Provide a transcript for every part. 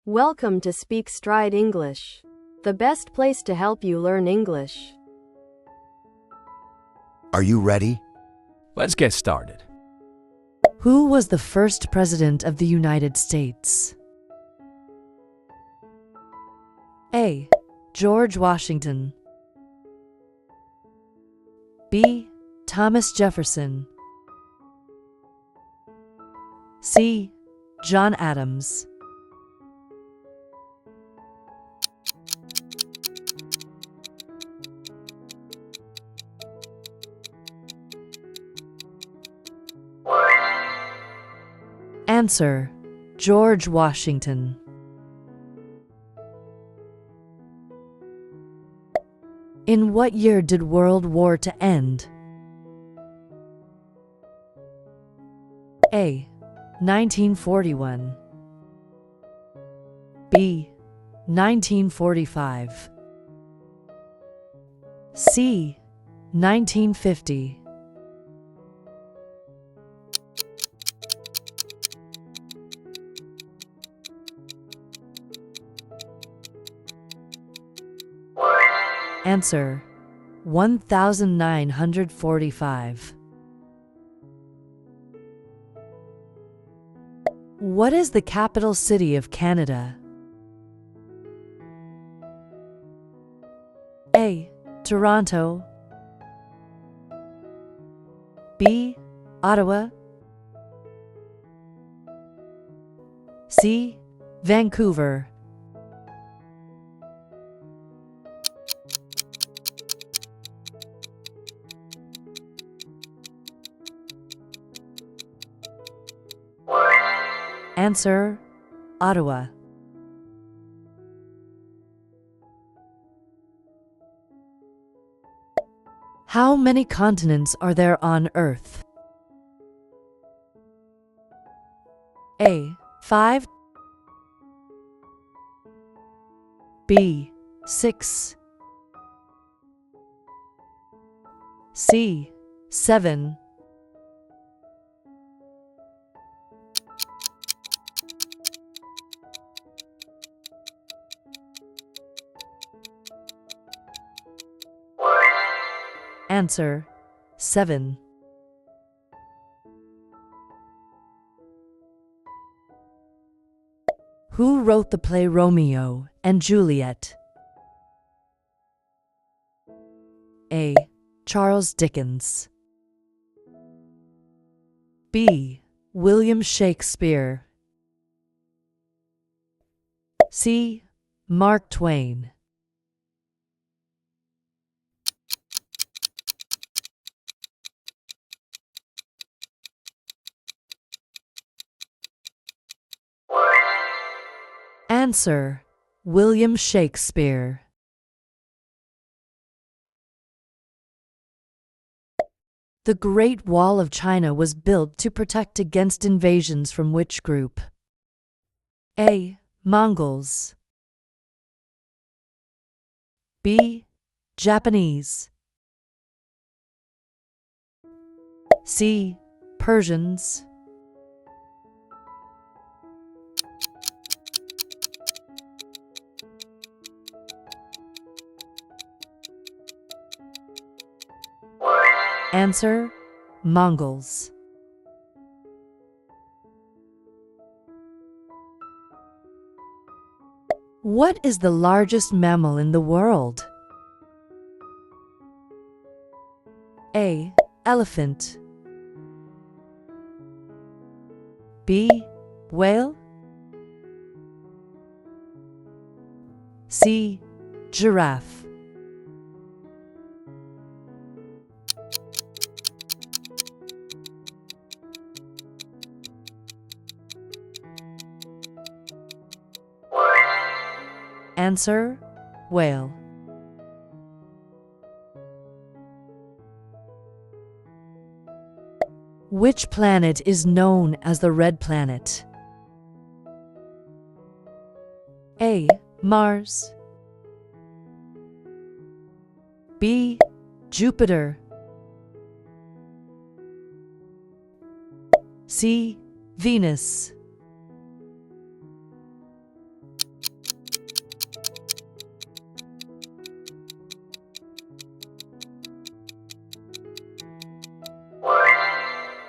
Welcome to Speak Stride English, the best place to help you learn English. Are you ready? Let's get started. Who was the first president of the United States? A. George Washington. B. Thomas Jefferson. C. John Adams. Answer: George Washington. In what year did World War II end? A. 1941. B. 1945. C. 1950. Answer: 1945. What is the capital city of Canada? A. Toronto. B. Ottawa. C. Vancouver. Answer: Ottawa. How many continents are there on Earth? A. 5. B. 6. C. 7. Answer: 7. Who wrote the play Romeo and Juliet? A. Charles Dickens. B. William Shakespeare. C. Mark Twain. Answer: William Shakespeare. The Great Wall of China was built to protect against invasions from which group? A. Mongols. B. Japanese. C. Persians. Answer: Mongols. What is the largest mammal in the world? A. Elephant. B. Whale. C. Giraffe. Answer: whale. Which planet is known as the Red Planet? A. Mars. B. Jupiter. C. Venus.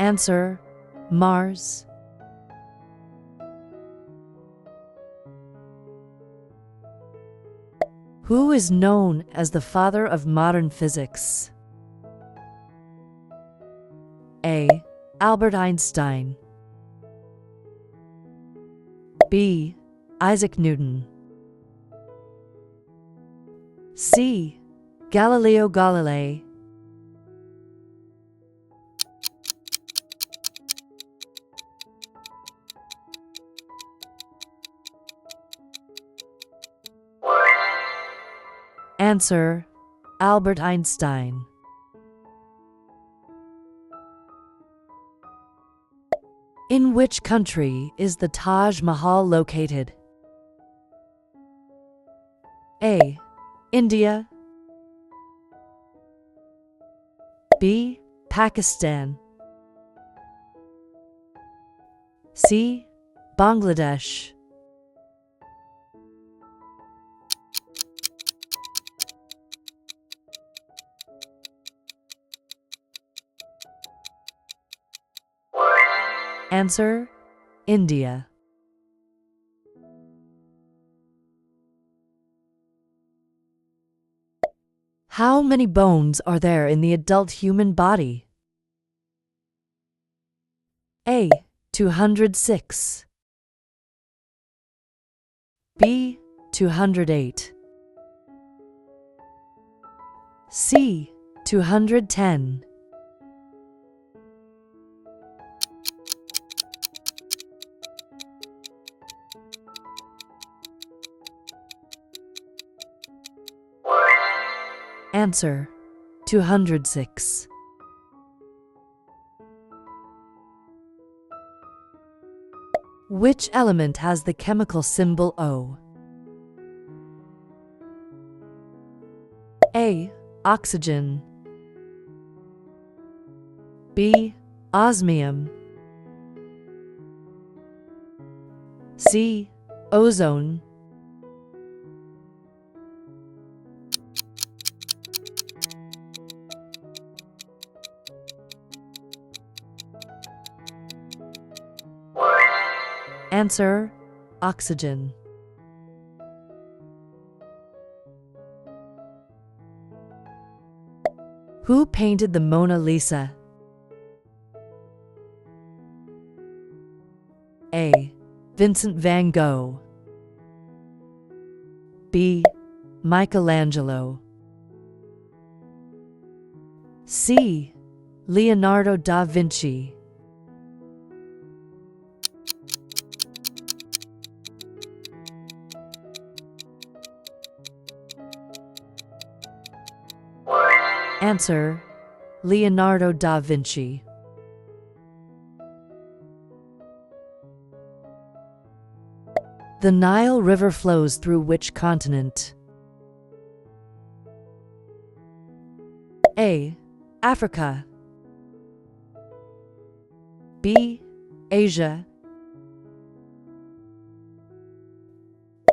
Answer: Mars. Who is known as the father of modern physics? A. Albert Einstein. B. Isaac Newton. C. Galileo Galilei. Answer: Albert Einstein. In which country is the Taj Mahal located? A. India. B. Pakistan. C. Bangladesh. Answer: India. How many bones are there in the adult human body? A. 206. B. 208. C. 210. Answer: 206. Which element has the chemical symbol O? A. Oxygen. B. Osmium. C. Ozone. Answer: oxygen. Who painted the Mona Lisa? A. Vincent van Gogh. B. Michelangelo. C. Leonardo da Vinci. Answer: Leonardo da Vinci. The Nile River flows through which continent? A. Africa. B. Asia.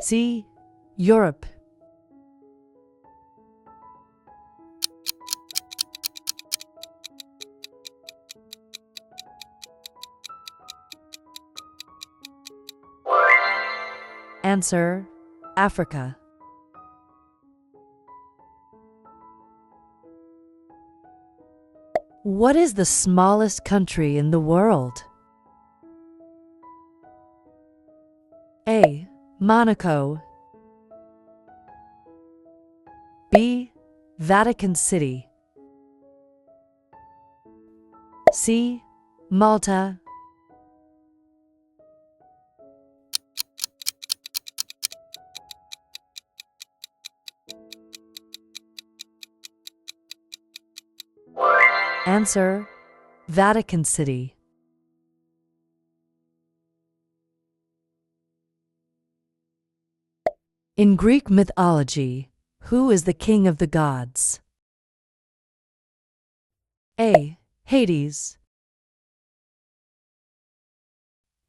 C. Europe. Answer: Africa. What is the smallest country in the world? A. Monaco. B. Vatican City. C. Malta. Answer: Vatican City. In Greek mythology, who is the king of the gods? A. Hades.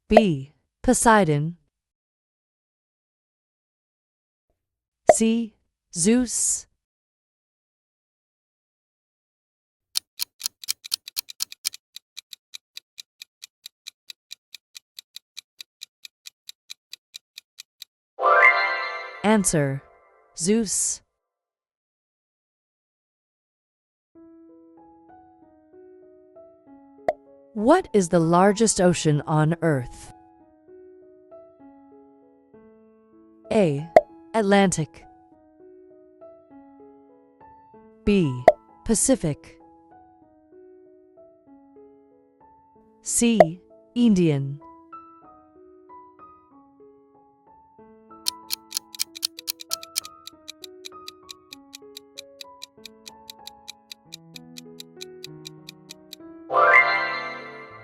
B. Poseidon. C. Zeus. Answer: Zeus. What is the largest ocean on Earth? A. Atlantic. B. Pacific. C. Indian.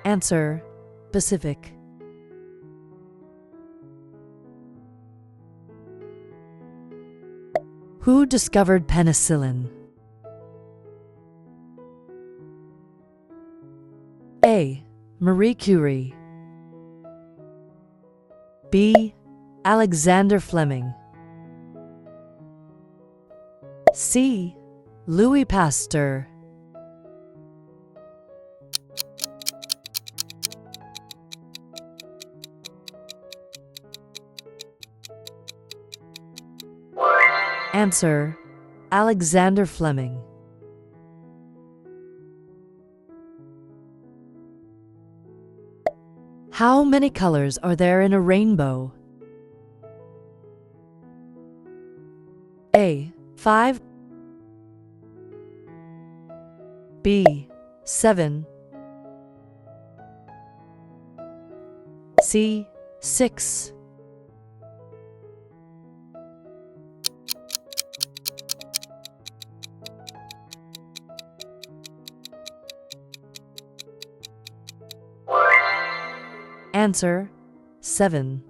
Answer: Pacific. Who discovered penicillin? A. Marie Curie. B. Alexander Fleming. C. Louis Pasteur. Answer: Alexander Fleming. How many colors are there in a rainbow? A. 5. B. 7. C. 6. Answer: 7.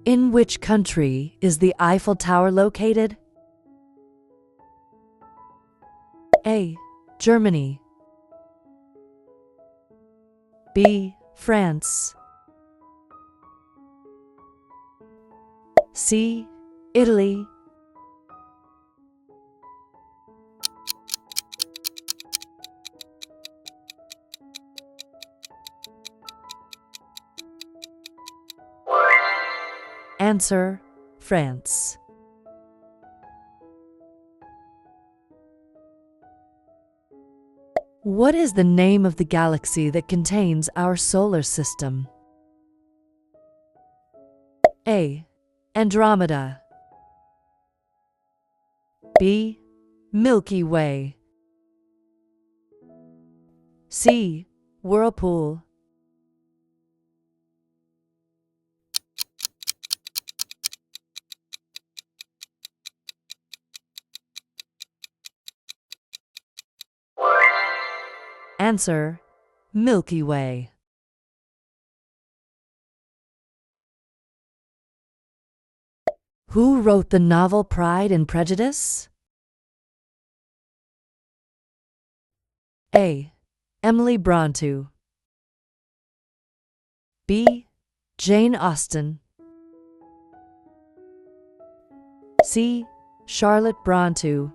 In which country is the Eiffel Tower located? A. Germany. B. France. C. Italy. Answer: France. What is the name of the galaxy that contains our solar system? A. Andromeda. B. Milky Way. C. Whirlpool. Answer: Milky Way. Who wrote the novel Pride and Prejudice? A. Emily Brontë. B. Jane Austen. C. Charlotte Brontë.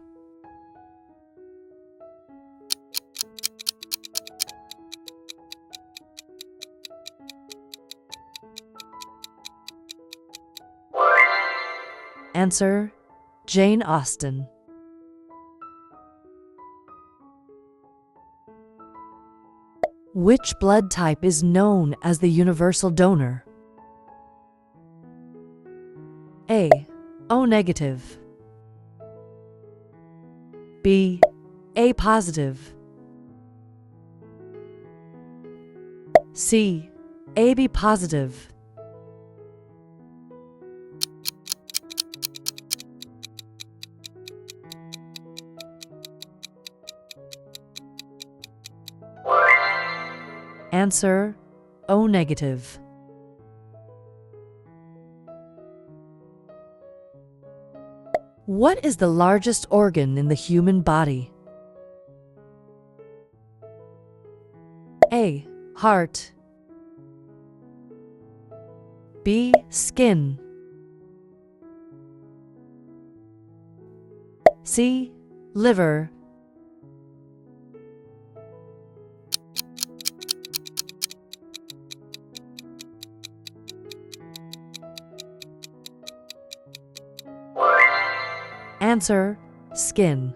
Answer: Jane Austen. Which blood type is known as the universal donor? A. O negative. B. A positive. C. AB positive. Answer: O negative. What is the largest organ in the human body? A. Heart. B. Skin. C. Liver. Answer: skin.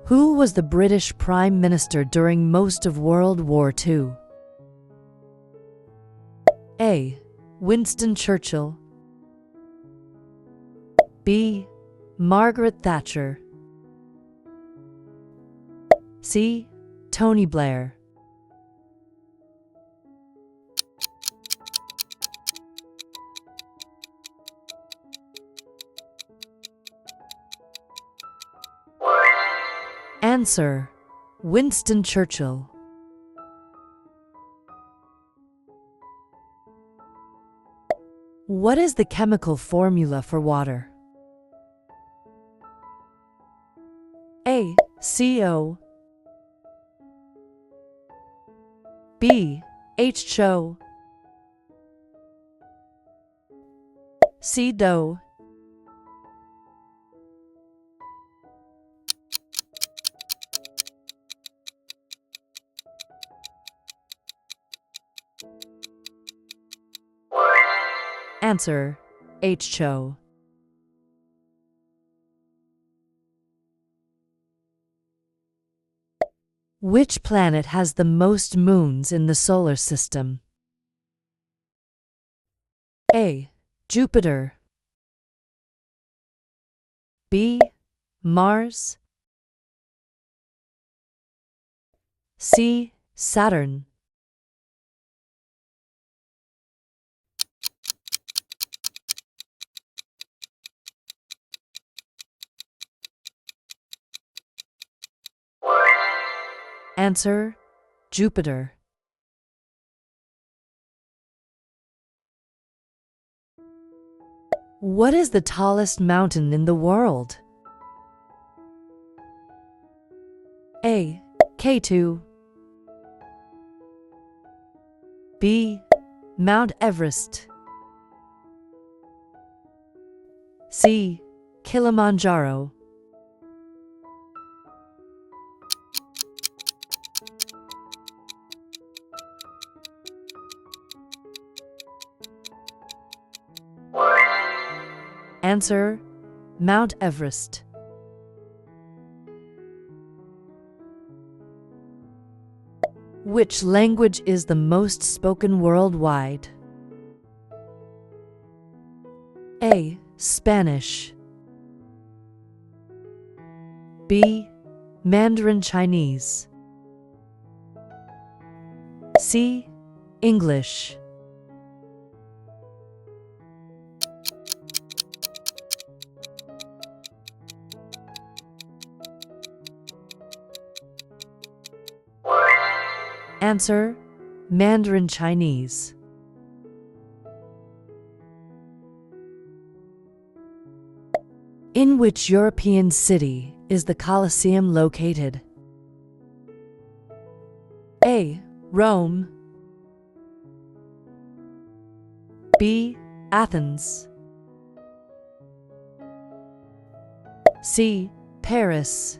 Who was the British Prime Minister during most of World War II? A. Winston Churchill. B. Margaret Thatcher. C. Tony Blair. Answer: Winston Churchill. What is the chemical formula for water? A. CO. B. H2O. C. DO. Answer: H2O. Which planet has the most moons in the solar system? A. Jupiter. B. Mars. C. Saturn. Answer: Jupiter. What is the tallest mountain in the world? A. K2. B. Mount Everest. C. Kilimanjaro. Answer: Mount Everest. Which language is the most spoken worldwide? A. Spanish. B. Mandarin Chinese. C. English. Answer: Mandarin Chinese. In which European city is the Colosseum located? A. Rome. B. Athens. C. Paris.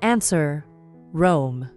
Answer: Rome.